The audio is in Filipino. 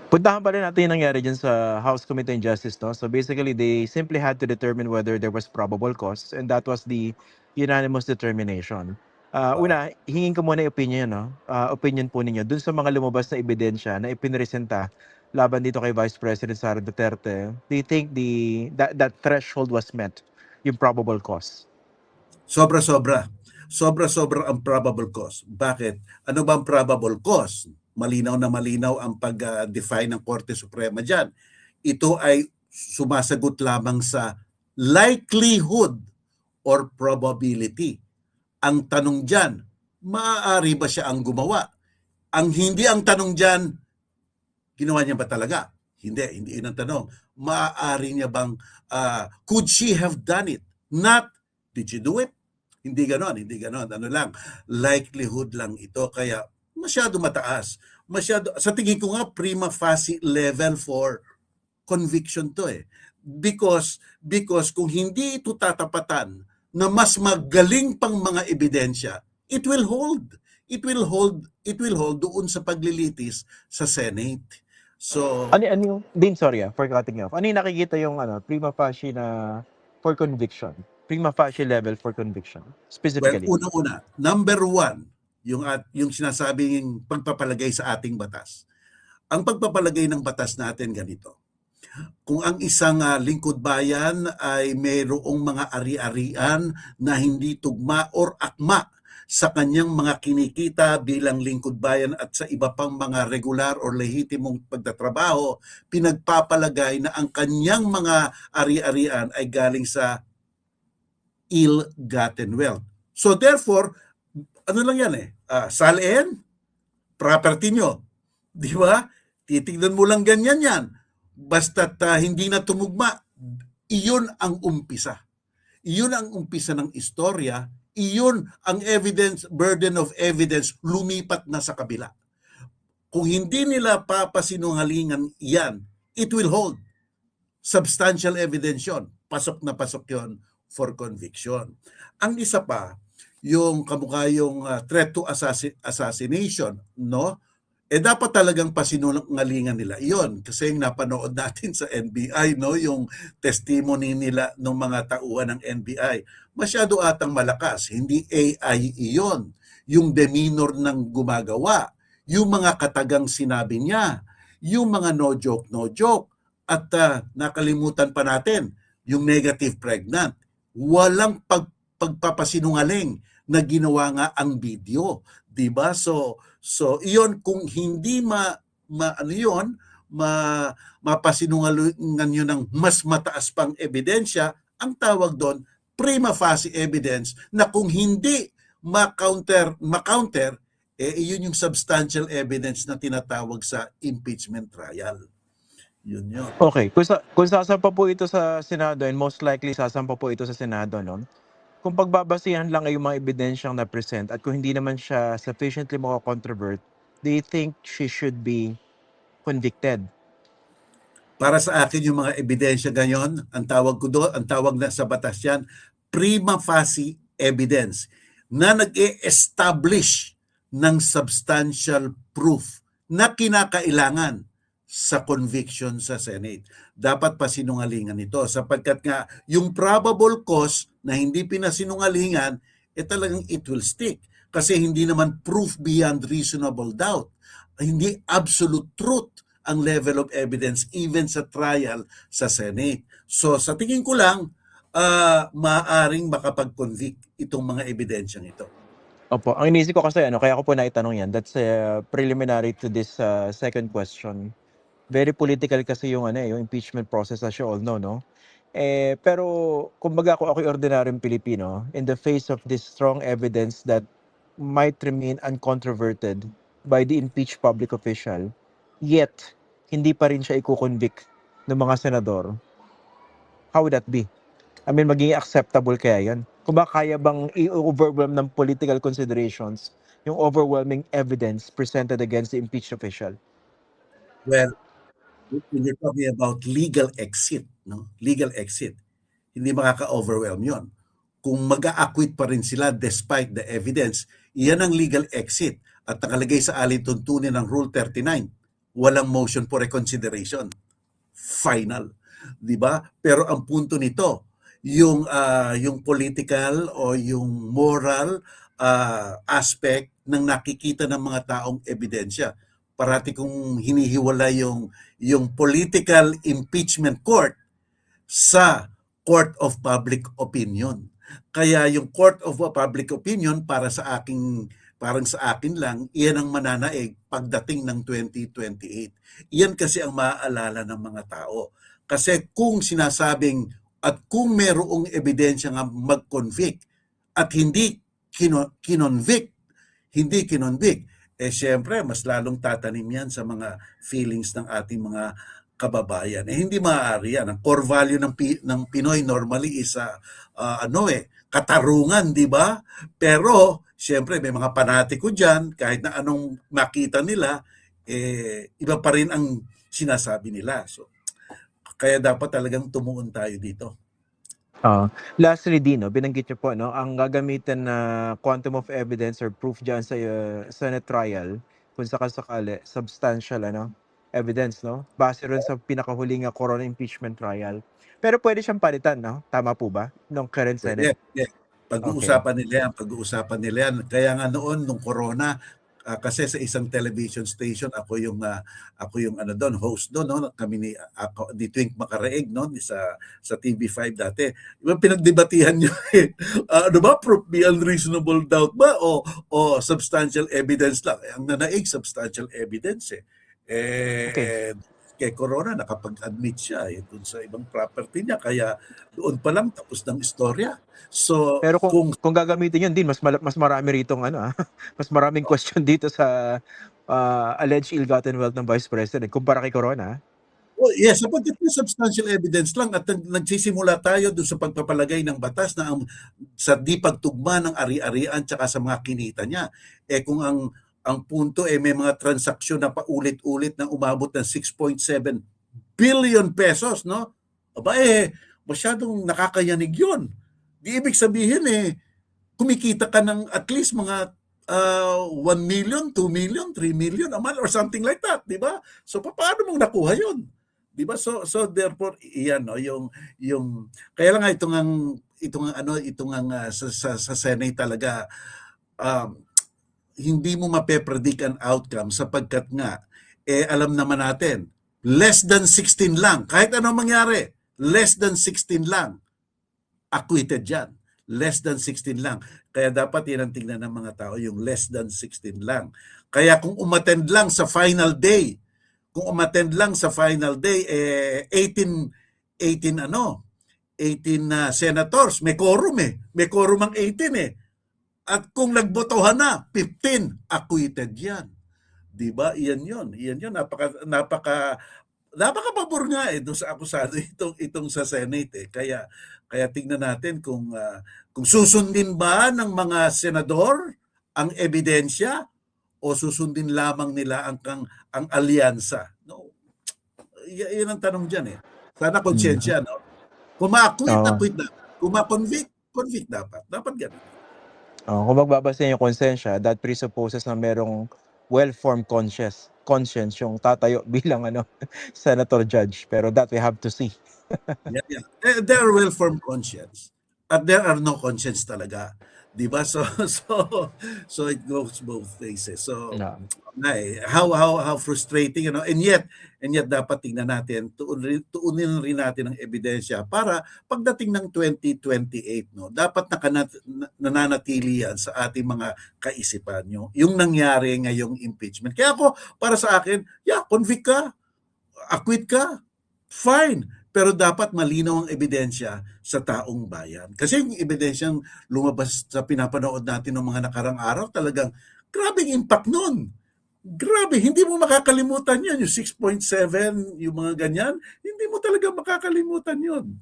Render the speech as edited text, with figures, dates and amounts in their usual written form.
Puntahan pa rin natin yung nangyari diyan sa House Committee on Justice 'no. So basically, they simply had to determine whether there was probable cause and that was the unanimous determination. Oo. Una, hingin ko muna yung opinion 'no, opinion po ninyo dun sa mga lumabas na ebidensya na ipinresenta laban dito kay Vice President Sara Duterte. Do you think that threshold was met, yung probable cause? Sobra-sobra. Sobra-sobra ang probable cause. Bakit? Ano ba ang probable cause? Malinaw na malinaw ang pag-define ng Korte Suprema dyan. Ito ay sumasagot lamang sa likelihood or probability. Ang tanong dyan, maaari ba siya ang gumawa? Hindi ang tanong dyan, ginawa niya ba talaga? Hindi yun ang tanong. Maaari niya bang, could she have done it? Not, did she do it? Hindi ganon. Ano lang, likelihood lang ito. Kaya masyado mataas. Sa tingin ko nga, prima facie level for conviction to eh. Because kung hindi ito tatapatan na mas magaling pang mga ebidensya, it will hold. It will hold doon sa paglilitis sa Senate. So, Ano yung Dean, sorry for cutting you off. Ano yung nakikita yung prima facie na for conviction? Prima facie level for conviction, well, specifically? unang-una, number one, yung sinasabing pagpapalagay sa ating batas. Ang pagpapalagay ng batas natin ganito. Kung ang isang lingkod bayan ay mayroong mga ari-arian na hindi tugma or akma sa kanyang mga kinikita bilang lingkod bayan at sa iba pang mga regular or lehitimong pagtatrabaho, pinagpapalagay na ang kanyang mga ari-arian ay galing sa ill-gotten wealth. So therefore, ano lang yan salin, property nyo. Di ba? Titignan mo lang ganyan yan. Basta't hindi na tumugma, iyon ang umpisa. Iyon ang umpisa ng istorya, iyon ang evidence, burden of evidence, lumipat na sa kabila. Kung hindi nila papasinungalingan yan, it will hold. Substantial evidence yun. Pasok na pasok yun for conviction. Ang isa pa, yung kamukha yung threat to assassination, no? Dapat talagang pasinungalingan nila iyon kasi yung napanood natin sa NBI, no, yung testimony nila ng mga tauhan ng NBI, masyado atang malakas. Hindi AI iyon. Yung demeanor ng gumagawa, yung mga katagang sinabi niya, yung mga no joke, at nakalimutan pa natin, yung negative pregnant. Walang pagpapasinungaling na ginawa nga ang video, 'di ba? So iyon, kung hindi mapasinungalingan yun ng mas mataas pang ebidensya, ang tawag doon prima facie evidence, na kung hindi ma-counter, iyon yung substantial evidence na tinatawag sa impeachment trial. Yun. Okay, kung sasampa po ito sa Senado, and most likely sasampa po ito sa Senado, no? Kung pagbabasihan lang ay yung mga ebidensyang na-present at kung hindi naman siya sufficiently mako-controvert, do you think she should be convicted? Para sa akin, yung mga ebidensya ganyan, ang tawag na sa batas yan, prima facie evidence na nag-e-establish ng substantial proof na kinakailangan sa conviction sa Senate. Dapat pasinungalingan ito sapagkat nga yung probable cause na hindi pinasinungalingan, talagang it will stick. Kasi hindi naman proof beyond reasonable doubt. Hindi absolute truth ang level of evidence even sa trial sa Senate. So sa tingin ko lang, maaaring makapag-convict itong mga ebidensyang ito. Opo, ang inisip ko kasi kaya ko po naitanong yan, that's preliminary to this second question. Very political kasi yung yung impeachment process, as you all know, no? Pero kumbaga ako'y ordinaryong Pilipino, in the face of this strong evidence that might remain uncontroverted by the impeached public official, yet hindi pa rin siya iko-convict ng mga senador, how would that be? I mean, magiging acceptable kaya yan? Kung ba kaya bang i-overwhelm ng political considerations yung overwhelming evidence presented against the impeached official? Well, when you're talking about legal exit, no? Legal exit, hindi makaka-overwhelm yon. Kung mag-a-acquit pa rin sila despite the evidence, iyan ang legal exit at nakalagay sa alituntunin ng Rule 39. walang motion for reconsideration. Final, 'di ba? Pero ang punto nito, yung political o yung moral aspect ng nakikita ng mga taong ebidensya. Parati kong hinihiwala yung political impeachment court sa court of public opinion. Kaya yung court of public opinion parang sa akin lang, iyan ang mananaig pagdating ng 2028. Iyan kasi ang maaalala ng mga tao. Kasi kung sinasabing at kung merong ebidensya nga mag-convict at kinonvict, hindi kinonvict, syempre mas lalong tatanim yan sa mga feelings ng ating mga kababayan. Hindi maaari yan. Ang core value ng Pinoy normally is katarungan, di ba? Pero syempre may mga panatiko diyan, kahit na anong makita nila, iba pa rin ang sinasabi nila. So kaya dapat talagang tumuon tayo dito. Lastly din 'no, binanggit niyo po 'no, ang gagamitin na quantum of evidence or proof diyan sa, Senate trial kung saka-sakali substantial ano, evidence 'no, base rin sa pinakahuling, corona impeachment trial. Pero puwede siyang palitan 'no, tama po ba, nung current Senate? Pwede, pwede. Okay. Pag-uusapan nila yan. Kaya nga noon nung corona, kasi sa isang television station ako yung ano doon, host doon no, kami ni Twink Macaraig no sa TV5 dati. Yung pinagdebatihan niyo ano ba proof beyond reasonable doubt ba o substantial evidence lang? Ang nanaig substantial evidence eh. Okay. Eh kay Corona nakapag-admit siya dun sa ibang property niya kaya doon pa lang tapos ng istorya. So Pero kung kung kung gagamitin 'yun din mas marami ritong ano, mas maraming question dito sa, alleged ill-gotten wealth ng Vice President kumpara kay Corona, ah. oh, yes, sapagkat may substantial evidence lang at nagsisimula tayo doon sa pagpapalagay ng batas na sa di pagtugma ng ari-arian tsaka sa mga kinita niya. Kung ang punto may mga transaksyon na paulit-ulit na umabot ng 6.7 billion pesos, no? Aba masyadong nakakayanig 'yon. Di ibig sabihin kumikita ka ng at least mga 1 million, 2 million, 3 million a month or something like that, di ba? So paano mong nakuha 'yon? Di ba? So therefore iyan no yung kaya lang nga itong ang sa Senate talaga um, hindi mo mape-predict ang outcome sapagkat nga alam naman natin less than 16 lang kahit anong mangyari less than 16 lang acquitted yan. Less than 16 lang. Kaya dapat yan ang tingnan ng mga tao, yung less than 16 lang. Kaya kung umattend lang sa final day, 18 senators, may quorum May quorum ang 18 At kung nagbotohan na, 15, acquitted yan. 'Di ba? Iyan 'yon. Iyan 'yon napaka pabor nga doon sa akusado itong sa Senate Kaya tingnan natin kung susundin ba ng mga senador ang ebidensya o susundin lamang nila ang alyansa. No. Yan ang tanong diyan Sana Mm. konsyensya no. Kung ma-acquit, Oo. acquit dapat. Kung ma-convict, convict dapat. Dapat ganun. Kung magbabasehan yung konsensya, that presupposes na merong well-formed conscience yung tatayo bilang ano, senator judge, pero that we have to see. Yeah, yeah. There are well-formed conscience at there are no conscience talaga. 'Di ba? So it goes both ways So Na how frustrating and yet dapat tingnan natin tuunin rin natin ang ebidensya para pagdating ng 2028 no dapat nananatili yan sa ating mga kaisipan yung nangyari ngayong impeachment. Kaya ako para sa akin, yeah, convict ka, acquit ka, fine. Pero dapat malinaw ang ebidensya sa taong bayan. Kasi yung ebidensyang lumabas sa pinapanood natin ng mga nakarang araw, talagang grabing impact nun. Grabe, hindi mo makakalimutan yun. Yung 6.7, yung mga ganyan, hindi mo talaga makakalimutan yun.